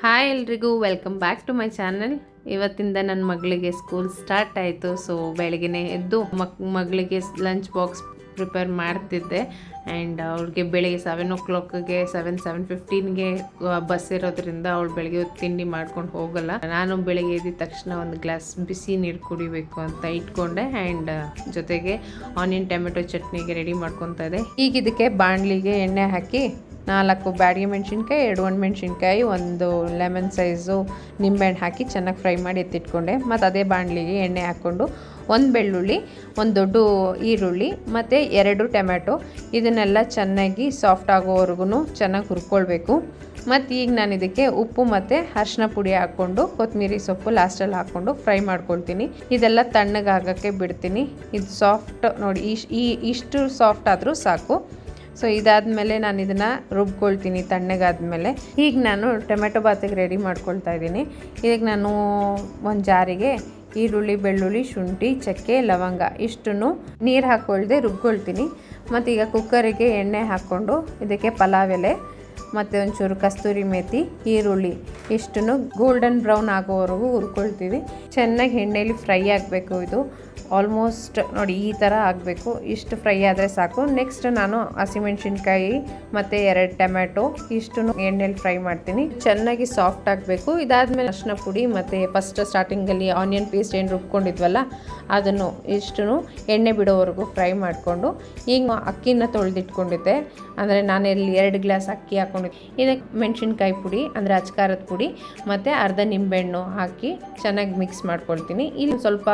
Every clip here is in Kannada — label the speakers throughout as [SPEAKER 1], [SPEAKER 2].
[SPEAKER 1] ಹಾಯ್ ಎಲ್ರಿಗೂ welcome back to my channel. ಇವತ್ತಿಂದ ನನ್ನ ಮಗಳಿಗೆ ಸ್ಕೂಲ್ ಸ್ಟಾರ್ಟ್ ಆಯಿತು. ಸೊ ಬೆಳಗ್ಗೆ ಎದ್ದು ಮಗಳಿಗೆ ಲಂಚ್ ಬಾಕ್ಸ್ ಪ್ರಿಪೇರ್ ಮಾಡ್ತಿದ್ದೆ. ಆ್ಯಂಡ್ ಅವಳಿಗೆ ಬೆಳಿಗ್ಗೆ 7 o'clockಗೆ 7:15ಗೆ ಬಸ್ ಇರೋದ್ರಿಂದ ಅವಳು ಬೆಳಗ್ಗೆ ತಿಂಡಿ ಮಾಡ್ಕೊಂಡು ಹೋಗಲ್ಲ. ನಾನು ಬೆಳಗ್ಗೆ ಎದ್ದ ತಕ್ಷಣ ಒಂದು ಗ್ಲಾಸ್ ಬಿಸಿ ನೀರು ಕುಡಿಬೇಕು ಅಂತ ಇಟ್ಕೊಂಡೆ. ಆ್ಯಂಡ್ ಜೊತೆಗೆ ಆನಿಯನ್ ಟೊಮೆಟೊ ಚಟ್ನಿಗೆ ರೆಡಿ ಮಾಡ್ಕೊತಾ ಇದೆ. ಈಗ ಇದಕ್ಕೆ ಬಾಣಲಿಗೆ ಎಣ್ಣೆ ಹಾಕಿ 4 ಬ್ಯಾಡಗಿ ಮೆಣಸಿನ್ಕಾಯಿ, 2 ಒಣಮೆಣ್ಸಿನ್ಕಾಯಿ, 1 ಲೆಮನ್ ಸೈಜು ನಿಂಬೆಹಣ್ಣು ಹಾಕಿ ಚೆನ್ನಾಗಿ ಫ್ರೈ ಮಾಡಿ ಎತ್ತಿಟ್ಕೊಂಡೆ. ಮತ್ತು ಅದೇ ಬಾಣಲಿಗೆ ಎಣ್ಣೆ ಹಾಕ್ಕೊಂಡು 1 ಬೆಳ್ಳುಳ್ಳಿ, 1 ದೊಡ್ಡ ಈರುಳ್ಳಿ ಮತ್ತು 2 ಟೊಮೆಟೊ ಇದನ್ನೆಲ್ಲ ಚೆನ್ನಾಗಿ ಸಾಫ್ಟ್ ಆಗೋವರೆಗೂ ಚೆನ್ನಾಗಿ ಹುರ್ಕೊಳ್ಬೇಕು. ಮತ್ತು ಈಗ ನಾನು ಇದಕ್ಕೆ ಉಪ್ಪು ಮತ್ತು ಅರಿಶಿನ ಪುಡಿ ಹಾಕ್ಕೊಂಡು ಕೊತ್ತಂಬರಿ ಸೊಪ್ಪು ಲಾಸ್ಟಲ್ಲಿ ಹಾಕ್ಕೊಂಡು ಫ್ರೈ ಮಾಡ್ಕೊಳ್ತೀನಿ. ಇದೆಲ್ಲ ತಣ್ಣಗಾಗೋಕ್ಕೆ ಬಿಡ್ತೀನಿ. ಇದು ಸಾಫ್ಟ್ ನೋಡಿ, ಇಷ್ಟು ಸಾಫ್ಟ್ ಆದರೂ ಸಾಕು. ಸೊ ಇದಾದಮೇಲೆ ನಾನು ಇದನ್ನು ರುಬ್ಕೊಳ್ತೀನಿ ತಣ್ಣಗಾದ್ಮೇಲೆ. ಈಗ ನಾನು ಟೊಮೆಟೊ ಬಾತಿಗೆ ರೆಡಿ ಮಾಡ್ಕೊಳ್ತಾ ಇದ್ದೀನಿ. ಇದಕ್ಕೆ ನಾನು ಒಂದು ಜಾರಿಗೆ ಈರುಳ್ಳಿ, ಬೆಳ್ಳುಳ್ಳಿ, ಶುಂಠಿ, ಚಕ್ಕೆ, ಲವಂಗ ಇಷ್ಟನ್ನು ನೀರು ಹಾಕ್ಕೊಳ್ದೆ ರುಬ್ಕೊಳ್ತೀನಿ. ಮತ್ತು ಈಗ ಕುಕ್ಕರಿಗೆ ಎಣ್ಣೆ ಹಾಕ್ಕೊಂಡು ಇದಕ್ಕೆ ಪಲಾವ್ ಎಲೆ ಮತ್ತು ಒಂಚೂರು ಕಸ್ತೂರಿ ಮೇಥಿ, ಈರುಳ್ಳಿ ಇಷ್ಟನ್ನು ಗೋಲ್ಡನ್ ಬ್ರೌನ್ ಆಗೋವರೆಗೂ ಹುರ್ಕೊಳ್ತೀವಿ. ಚೆನ್ನಾಗಿ ಎಣ್ಣೆಯಲ್ಲಿ ಫ್ರೈ ಆಗಬೇಕು. ಇದು ಆಲ್ಮೋಸ್ಟ್ ನೋಡಿ ಈ ಥರ ಆಗಬೇಕು. ಇಷ್ಟು ಫ್ರೈ ಆದರೆ ಸಾಕು. ನೆಕ್ಸ್ಟ್ ನಾನು ಹಸಿಮೆಣ್ಸಿನ್ಕಾಯಿ ಮತ್ತು 2 ಟೊಮೆಟೊ ಇಷ್ಟನ್ನು ಎಣ್ಣೆಯಲ್ಲಿ ಫ್ರೈ ಮಾಡ್ತೀನಿ. ಚೆನ್ನಾಗಿ ಸಾಫ್ಟ್ ಆಗಬೇಕು. ಇದಾದಮೇಲೆ ಅರಿಶಿನ ಪುಡಿ ಮತ್ತು ಫಸ್ಟ್ ಸ್ಟಾರ್ಟಿಂಗಲ್ಲಿ ಆನಿಯನ್ ಪೇಸ್ಟ್ ಏನು ರುಬ್ಕೊಂಡಿದ್ವಲ್ಲ ಅದನ್ನು ಇಷ್ಟನ್ನು ಎಣ್ಣೆ ಬಿಡೋವರೆಗೂ ಫ್ರೈ ಮಾಡಿಕೊಂಡು ಈಗ ಅಕ್ಕಿನ ತೊಳೆದಿಟ್ಕೊಂಡಿದ್ದೆ. ಅಂದರೆ ನಾನು ಇಲ್ಲಿ 2 ಗ್ಲಾಸ್ ಅಕ್ಕಿ ಹಾಕ್ಕೊಂಡಿದ್ದೆ. ಇದಕ್ಕೆ ಮೆಣಸಿನ್ಕಾಯಿ ಪುಡಿ ಅಂದರೆ ಅಚ್ಕಾರದ ಪುಡಿ ಮತ್ತು ಅರ್ಧ ನಿಂಬೆಹಣ್ಣು ಹಾಕಿ ಚೆನ್ನಾಗಿ ಮಿಕ್ಸ್ ಮಾಡ್ಕೊಳ್ತೀನಿ. ಇಲ್ಲಿ ಸ್ವಲ್ಪ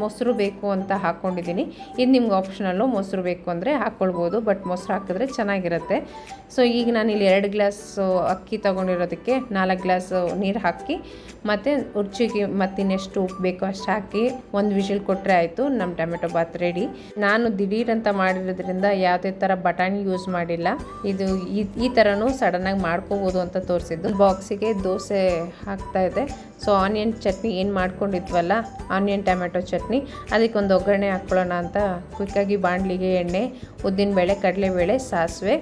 [SPEAKER 1] ಮೊಸರು ಬೇಕು ಅಂತ ಹಾಕ್ಕೊಂಡಿದ್ದೀನಿ. ಇದು ನಿಮ್ಗೆ ಆಪ್ಷನಲ್ಲು, ಮೊಸರು ಬೇಕು ಅಂದರೆ ಹಾಕ್ಕೊಳ್ಬೋದು, ಬಟ್ ಮೊಸರು ಹಾಕಿದ್ರೆ ಚೆನ್ನಾಗಿರುತ್ತೆ. ಸೊ ಈಗ ನಾನು ಇಲ್ಲಿ 2 ಗ್ಲಾಸ್ ಅಕ್ಕಿ ತೊಗೊಂಡಿರೋದಕ್ಕೆ 4 ಗ್ಲಾಸ್ ನೀರು ಹಾಕಿ ಮತ್ತು ರುಚಿಗೆ ಮತ್ತಿನ್ನೆಷ್ಟು ಉಪ್ಪು ಬೇಕೋ ಅಷ್ಟು ಹಾಕಿ 1 ವಿಷಿಲ್ ಕೊಟ್ಟರೆ ಆಯಿತು. ನಮ್ಮ ಟೊಮೆಟೊ ಬಾತ್ ರೆಡಿ. ನಾನು ದಿಢೀರ್ ಅಂತ ಮಾಡಿರೋದ್ರಿಂದ ಯಾವುದೇ ಥರ ಬಟಾಣಿ ಯೂಸ್ ಮಾಡಿಲ್ಲ. ಇದು ಈ ಥರನೂ ಸಡನ್ನಾಗಿ ಮಾಡ್ಕೋಬೋದು ಅಂತ ತೋರಿಸಿದ್ದು. ಬಾಕ್ಸಿಗೆ ದೋಸೆ ಹಾಕ್ತಾಯಿದ್ದೆ. ಸೊ ಆನಿಯನ್ ಚಟ್ನಿ ಏನು ಮಾಡ್ಕೊಂಡಿದ್ವಲ್ಲ, ಆನಿಯನ್ ಟೊಮೆಟೊ ಚಟ್ನಿ, ಅದಕ್ಕೊಂದು ಒಗ್ಗರಣೆ ಹಾಕ್ಕೊಳ್ಳೋಣ ಅಂತ ಕ್ವಿಕ್ಕಾಗಿ ಬಾಣಲಿಗೆ ಎಣ್ಣೆ, ಉದ್ದಿನಬೇಳೆ, ಕಡಲೆಬೇಳೆ, ಸಾಸಿವೆ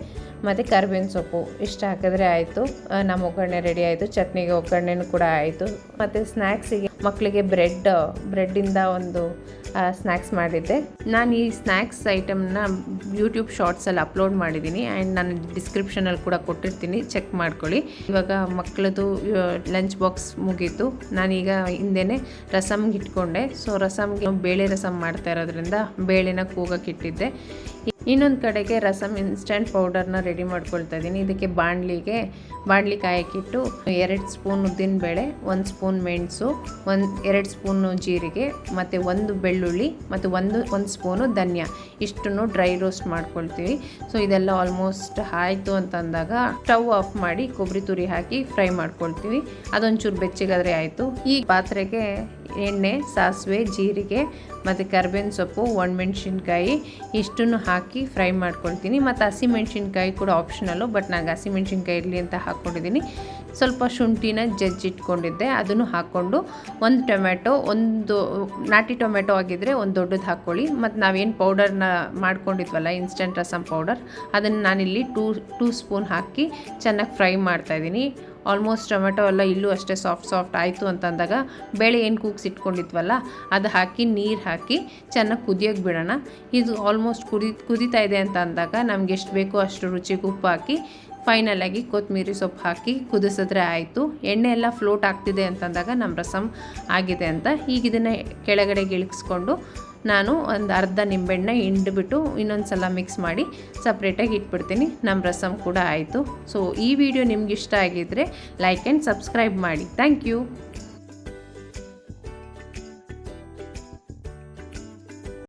[SPEAKER 1] ಮತ್ತು ಕರಿಬೇವಿನ ಸೊಪ್ಪು ಇಷ್ಟು ಹಾಕಿದ್ರೆ ಆಯಿತು. ನಮ್ಮ ಒಗ್ಗರಣೆ ರೆಡಿ ಆಯಿತು. ಚಟ್ನಿಗೆ ಒಗ್ಗರಣೆನೂ ಕೂಡ ಆಯಿತು. ಮತ್ತು ಸ್ನ್ಯಾಕ್ಸಿಗೆ ಮಕ್ಕಳಿಗೆ ಬ್ರೆಡ್ಡಿಂದ ಒಂದು ಸ್ನ್ಯಾಕ್ಸ್ ಮಾಡಿದ್ದೆ. ನಾನು ಈ ಸ್ನ್ಯಾಕ್ಸ್ ಐಟಮ್ನ ಯೂಟ್ಯೂಬ್ ಶಾರ್ಟ್ಸಲ್ಲಿ ಅಪ್ಲೋಡ್ ಮಾಡಿದ್ದೀನಿ. ಆ್ಯಂಡ್ ನಾನು ಡಿಸ್ಕ್ರಿಪ್ಷನಲ್ಲಿ ಕೂಡ ಕೊಟ್ಟಿರ್ತೀನಿ, ಚೆಕ್ ಮಾಡ್ಕೊಳ್ಳಿ. ಇವಾಗ ಮಕ್ಕಳದು ಲಂಚ್ ಬಾಕ್ಸ್ ಮುಗೀತು. ನಾನೀಗ ಹಿಂದೆನೇ ರಸಮ್ಗೆ ಇಟ್ಕೊಂಡೆ. ಸೊ ರಸಮ್ಗೆ ಬೇಳೆ ರಸಮ್ ಮಾಡ್ತಾ ಇರೋದ್ರಿಂದ ಬೇಳೆನ ಕೂಗಕ್ಕಿಟ್ಟಿದ್ದೆ. ಇನ್ನೊಂದು ಕಡೆಗೆ ರಸಮ್ ಇನ್ಸ್ಟಂಟ್ ಪೌಡರ್ನ ರೆಡಿ ಮಾಡ್ಕೊಳ್ತಾ ಇದ್ದೀನಿ. ಇದಕ್ಕೆ ಬಾಣಲಿ ಕಾಯಕ್ಕಿಟ್ಟು 2 ಸ್ಪೂನ್ ಉದ್ದಿನಬೇಳೆ, 1 ಸ್ಪೂನ್ ಮೆಣಸು, 2 ಸ್ಪೂನು ಜೀರಿಗೆ ಮತ್ತು 1 ಬೆಳ್ಳುಳ್ಳಿ ಮತ್ತು 1 ಸ್ಪೂನು ಧನಿಯಾ ಇಷ್ಟನ್ನು ಡ್ರೈ ರೋಸ್ಟ್ ಮಾಡ್ಕೊಳ್ತೀವಿ. ಸೊ ಇದೆಲ್ಲ ಆಲ್ಮೋಸ್ಟ್ ಆಯಿತು ಅಂತಂದಾಗ ಸ್ಟವ್ ಆಫ್ ಮಾಡಿ ಕೊಬ್ಬರಿ ತುರಿ ಹಾಕಿ ಫ್ರೈ ಮಾಡ್ಕೊಳ್ತೀವಿ. ಅದೊಂಚೂರು ಬೆಚ್ಚಗಾದರೆ ಆಯಿತು. ಈ ಪಾತ್ರೆಗೆ ಎಣ್ಣೆ, ಸಾಸಿವೆ, ಜೀರಿಗೆ ಮತ್ತು ಕರಿಬೇವಿನ ಸೊಪ್ಪು, ಒಣಮೆಣ್ಸಿನ್ಕಾಯಿ ಇಷ್ಟನ್ನು ಹಾಕಿ ಫ್ರೈ ಮಾಡ್ಕೊಳ್ತೀನಿ. ಮತ್ತು ಹಸಿಮೆಣ್ಸಿನ್ಕಾಯಿ ಕೂಡ ಆಪ್ಷನಲ್ಲು, ಬಟ್ ನನಗೆ ಹಸಿಮೆಣ್ಸಿನ್ಕಾಯಿ ಇರಲಿ ಅಂತ ಹಾಕ್ಕೊಂಡಿದ್ದೀನಿ. ಸ್ವಲ್ಪ ಶುಂಠಿನ ಜಜ್ಜಿಟ್ಕೊಂಡಿದ್ದೆ, ಅದನ್ನು ಹಾಕ್ಕೊಂಡು 1 ಟೊಮೆಟೊ, 1 ನಾಟಿ ಟೊಮೆಟೊ ಆಗಿದ್ದರೆ 1 ದೊಡ್ಡದು ಹಾಕ್ಕೊಳ್ಳಿ. ಮತ್ತು ನಾವೇನು ಪೌಡರ್ನ ಮಾಡ್ಕೊಂಡಿದ್ವಲ್ಲ ಇನ್ಸ್ಟಂಟ್ ರಸಮ್ ಪೌಡರ್, ಅದನ್ನು ನಾನಿಲ್ಲಿ 2 ಸ್ಪೂನ್ ಹಾಕಿ ಚೆನ್ನಾಗಿ ಫ್ರೈ ಮಾಡ್ತಾಯಿದ್ದೀನಿ. ಆಲ್ಮೋಸ್ಟ್ ಟೊಮೆಟೊ ಎಲ್ಲ ಇಲ್ಲೂ ಅಷ್ಟೇ ಸಾಫ್ಟ್ ಆಯಿತು ಅಂತಂದಾಗ ಬೇಳೆ ಏನು ಕೂಗ್ಸಿಟ್ಕೊಂಡಿದ್ವಲ್ಲ ಅದು ಹಾಕಿ ನೀರು ಹಾಕಿ ಚೆನ್ನಾಗಿ ಕುದಿಯೋಕ್ಕೆ ಬಿಡೋಣ. ಇದು ಆಲ್ಮೋಸ್ಟ್ ಕುದೀತಾ ಇದೆ ಅಂತ ಅಂದಾಗ ನಮ್ಗೆ ಎಷ್ಟು ಬೇಕೋ ಅಷ್ಟು ರುಚಿಗೆ ಉಪ್ಪು ಹಾಕಿ ಫೈನಲಾಗಿ ಕೊತ್ತಂಬರಿ ಸೊಪ್ಪು ಹಾಕಿ ಕುದಿಸಿದ್ರೆ ಆಯಿತು. ಎಣ್ಣೆ ಎಲ್ಲ ಫ್ಲೋಟ್ ಆಗ್ತಿದೆ ಅಂತಂದಾಗ ನಮ್ಮ ರಸಮ್ ಆಗಿದೆ ಅಂತ. ಈಗ ಇದನ್ನು ಕೆಳಗಡೆಗೆ ಇಳಿಸ್ಕೊಂಡು ನಾನು ಒಂದು ಅರ್ಧ ನಿಂಬೆಹಣ್ಣ ಹಿಂಡ್ಬಿಟ್ಟು ಇನ್ನೊಂದು ಸಲ ಮಿಕ್ಸ್ ಮಾಡಿ ಸಪ್ರೇಟಾಗಿ ಇಟ್ಬಿಡ್ತೀನಿ. ನಮ್ಮ ರಸಮ್ ಕೂಡ ಆಯಿತು. ಸೊ ಈ ವಿಡಿಯೋ ನಿಮ್ಗೆ ಇಷ್ಟ ಆಗಿದ್ದರೆ ಲೈಕ್ ಆ್ಯಂಡ್ ಸಬ್ಸ್ಕ್ರೈಬ್ ಮಾಡಿ. Thank you.